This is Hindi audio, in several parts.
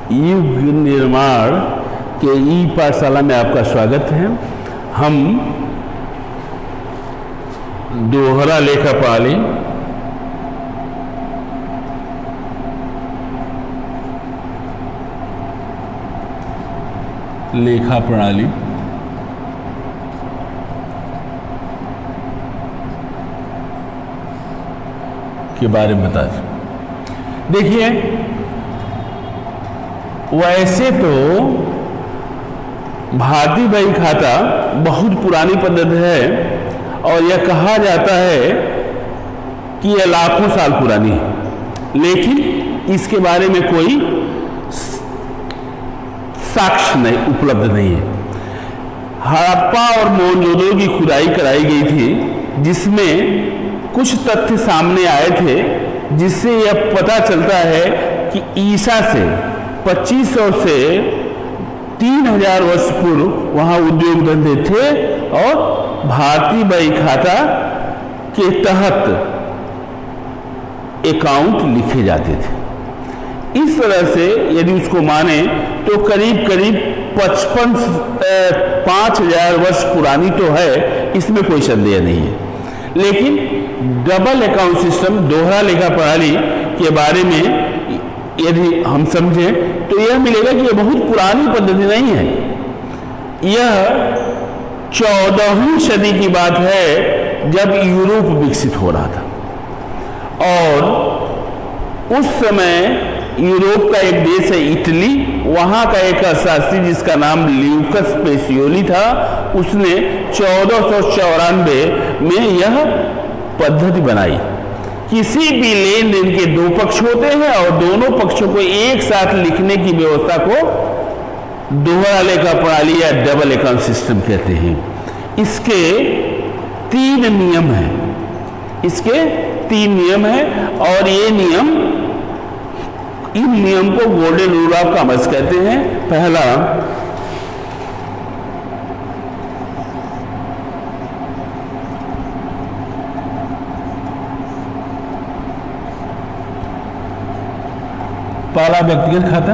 युग निर्माण के ई पाठशाला में आपका स्वागत है। हम दोहरा लेखा प्रणाली के बारे में बता दें। देखिए, वैसे तो भारतीय बही खाता बहुत पुरानी पद्धति है और यह कहा जाता है कि यह लाखों साल पुरानी है, लेकिन इसके बारे में कोई साक्ष्य नहीं उपलब्ध नहीं है। हड़प्पा और मोहनजोदड़ो की खुदाई कराई गई थी, जिसमें कुछ तथ्य सामने आए थे, जिससे यह पता चलता है कि ईसा से 2500 से 3000 वर्ष पूर्व वहां उद्योग धंधे थे और भारतीय बही खाता के तहत अकाउंट लिखे जाते थे। इस तरह से यदि उसको माने तो करीब करीब 5000 वर्ष पुरानी तो है, इसमें कोई संदेह नहीं है। लेकिन डबल अकाउंट सिस्टम, दोहरा लेखा प्रणाली के बारे में यदि हम समझें तो यह मिलेगा कि यह बहुत पुरानी पद्धति नहीं है। यह 14वीं सदी की बात है, जब यूरोप विकसित हो रहा था और उस समय यूरोप का एक देश है इटली, वहां का एक अर्थशास्त्री जिसका नाम ल्यूकस पेसियोली था, उसने 1494 में यह पद्धति बनाई। किसी भी लेन देन के दो पक्ष होते हैं और दोनों पक्षों को एक साथ लिखने की व्यवस्था को दोहरा लेखा प्रणाली या डबल अकाउंट सिस्टम कहते हैं। इसके 3 नियम हैं और ये इन नियम को गोल्डन रूल ऑफ कॉमर्स कहते हैं। पहला, व्यक्तिगत खाता,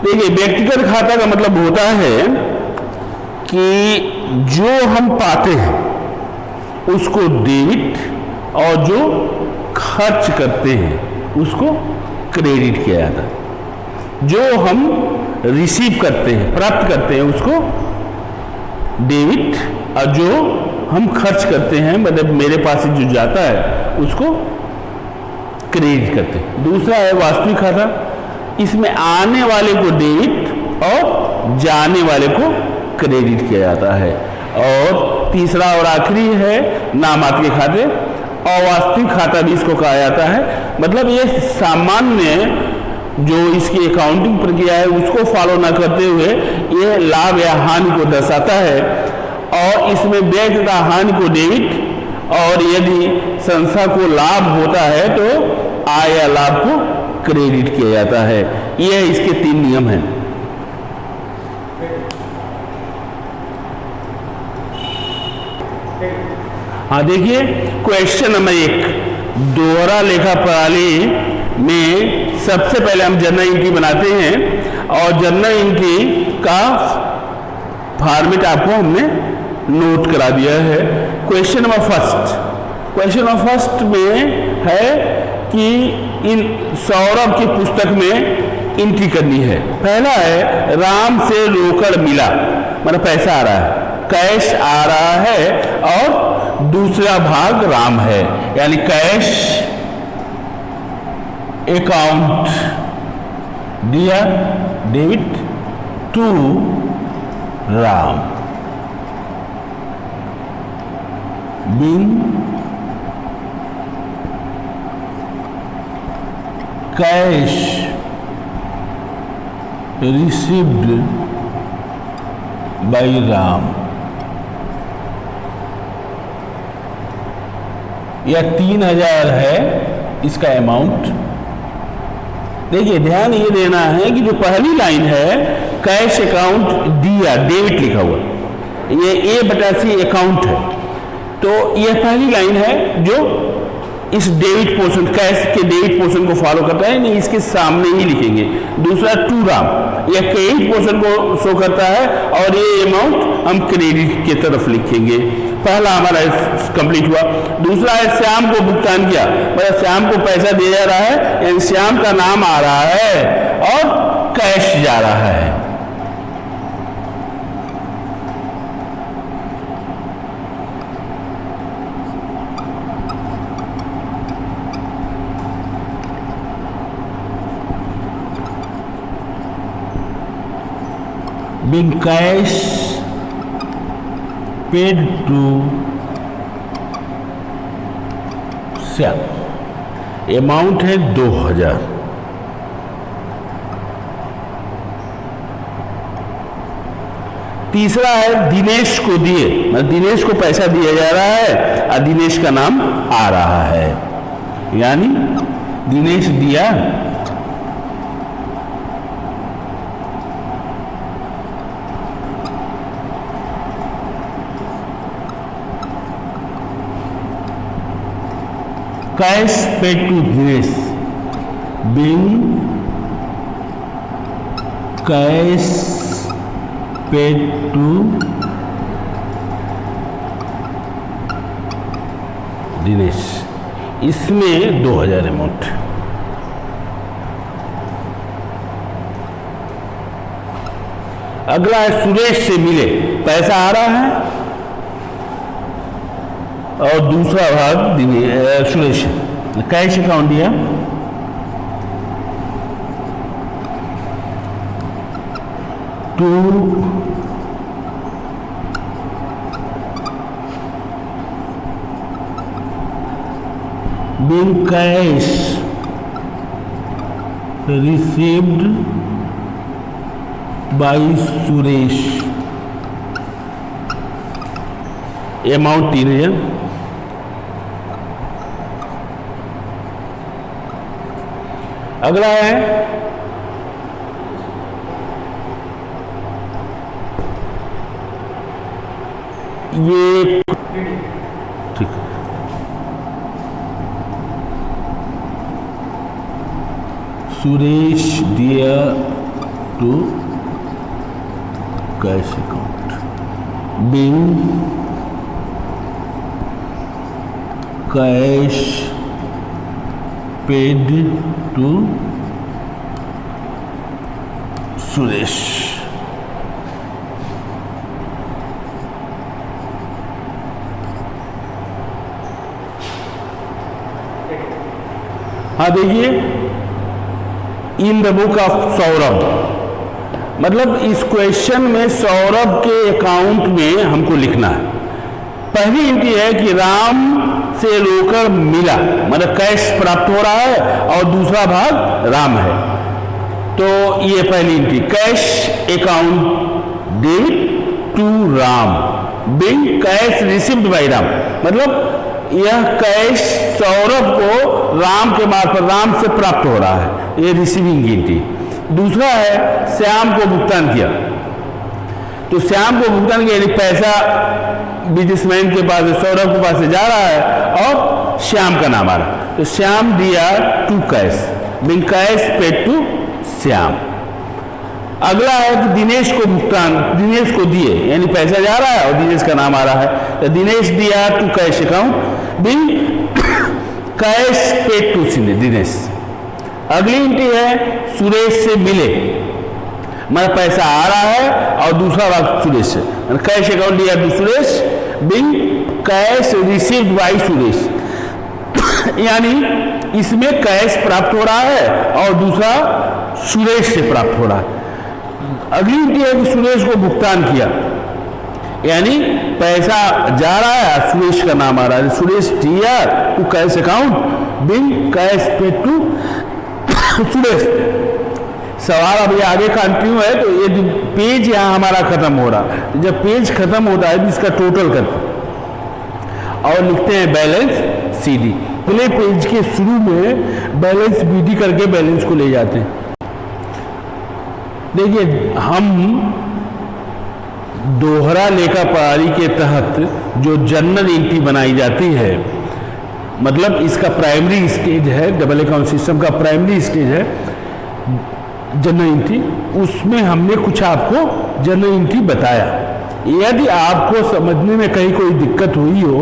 देखिए व्यक्तिगत खाता का मतलब होता है कि जो हम पाते हैं उसको डेबिट और जो खर्च करते हैं उसको क्रेडिट किया जाता है। जो हम रिसीव करते हैं, प्राप्त करते हैं, उसको डेबिट और जो हम खर्च करते हैं, मतलब मेरे पास जो जाता है उसको क्रेडिट करते हैं। दूसरा है वास्तविक खाता, इसमें आने वाले को डेबिट और जाने वाले को क्रेडिट किया जाता है। और तीसरा और आखिरी है नामात्रिक खाते, अवास्तविक खाता भी इसको कहा जाता है। मतलब ये सामान्य जो इसकी अकाउंटिंग प्रक्रिया है उसको फॉलो न करते हुए ये लाभ या हानि को दर्शाता है और इसमें व्यय तथा हानि को डेबिट और यदि संस्था को लाभ होता है तो आय या लाभ को क्रेडिट किया जाता है। यह इसके 3 नियम हैं। हाँ देखिए, क्वेश्चन नंबर 1, दोहरा लेखा प्रणाली में सबसे पहले हम जर्नल एंट्री बनाते हैं और जर्नल एंट्री का फॉर्मेट आपको हमने नोट करा दिया है। क्वेश्चन नंबर फर्स्ट में है कि इन सौरभ की पुस्तक में एंट्री करनी है। पहला है राम से रोकड़ मिला, मतलब पैसा आ रहा है, कैश आ रहा है और दूसरा भाग राम है, यानी कैश अकाउंट दिया debit to Ram being cash received by Ram. या 3000 है इसका अमाउंट। देखिए ध्यान ये देना है कि जो पहली लाइन है कैश अकाउंट दिया, डेबिट लिखा हुआ, ये A/C अकाउंट है, तो यह पहली लाइन है जो इस डेबिट पोर्शन, कैश के डेबिट पोर्शन को फॉलो करता है, नहीं इसके सामने ही लिखेंगे। दूसरा टू राम, यह क्रेडिट पोर्शन को शो करता है और ये अमाउंट हम क्रेडिट की तरफ लिखेंगे। पहला हमारा कंप्लीट हुआ। दूसरा है श्याम को भुगतान किया, मतलब श्याम को पैसा दिया जा रहा है, यानी श्याम का नाम आ रहा है और कैश जा रहा है। being cash paid to Shyam, amount है 2000। तीसरा है दिनेश को दिए, मतलब दिनेश को पैसा दिया जा रहा है और दिनेश का नाम आ रहा है, यानी दिनेश दिया cash paid to Dinesh, being cash paid to Dinesh, इसमें 2000 अमाउंट। अगला है सुरेश से मिले, पैसा आ रहा है और दूसरा भाग सुरेश, कैश अकाउंट दिया, to being cash received by Suresh, amount 3000। अगला है ये, ठीक, सुरेश दिया to cash account, being cash paid to Suresh. हाँ देखिए, in the book of Saurabh, मतलब इस क्वेश्चन में सौरभ के अकाउंट में हमको लिखना है। पहली एंट्री है कि राम से रोकड़ मिला, मतलब कैश प्राप्त हो रहा है और दूसरा भाग राम है, तो ये पहली entry cash account debit to Ram, being cash received by Ram, मतलब यह कैश सौरभ को राम के मार्फत राम से प्राप्त हो रहा है, ये रिसीविंग एंट्री। दूसरा है श्याम को भुगतान किया, तो श्याम को भुगतान किया यानी पैसा बिजनेसमैन के पास, सौरभ के पास से जा रहा है और श्याम का नाम आ रहा है, तो श्याम दिया to cash, being cash paid to Shyam. अगला है कि दिनेश को भुगतान, दिनेश को दिए यानी पैसा जा रहा है और दिनेश का नाम आ रहा है, तो दिनेश दिया to cash account, being cash paid to Dinesh. अगली एंट्री है सुरेश से मिले, मतलब पैसा आ रहा है और दूसरा भाग सुरेश से, कैश अकाउंट दिया to Suresh, being cash received by Suresh, यानी इसमें कैश प्राप्त हो रहा है और दूसरा सुरेश से प्राप्त हो रहा है। अगली एंट्री है कि सुरेश को भुगतान किया, यानी पैसा जा रहा है, सुरेश का नाम आ रहा है, सुरेश दिया to cash account, being cash paid to Suresh. सवाल अब ये आगे कंटिन्यू है, तो ये पेज यहाँ हमारा खत्म हो रहा है, जब पेज खत्म होता है तो इसका टोटल करते हैं और लिखते हैं बैलेंस CD। अगले पेज के शुरू में बैलेंस BD करके बैलेंस को ले जाते हैं। देखिए, हम दोहरा लेखा प्रणाली के तहत जो जर्नल एंट्री बनाई जाती है, मतलब इसका प्राइमरी स्टेज है, डबल अकाउंट सिस्टम का प्राइमरी स्टेज है जर्नल एंट्री, उसमें हमने कुछ आपको जर्नल एंट्री बताया। यदि आपको समझने में कहीं कोई दिक्कत हुई हो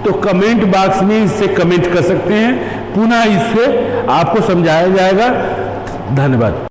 तो कमेंट बॉक्स में इससे कमेंट कर सकते हैं, पुनः इससे आपको समझाया जाएगा। धन्यवाद।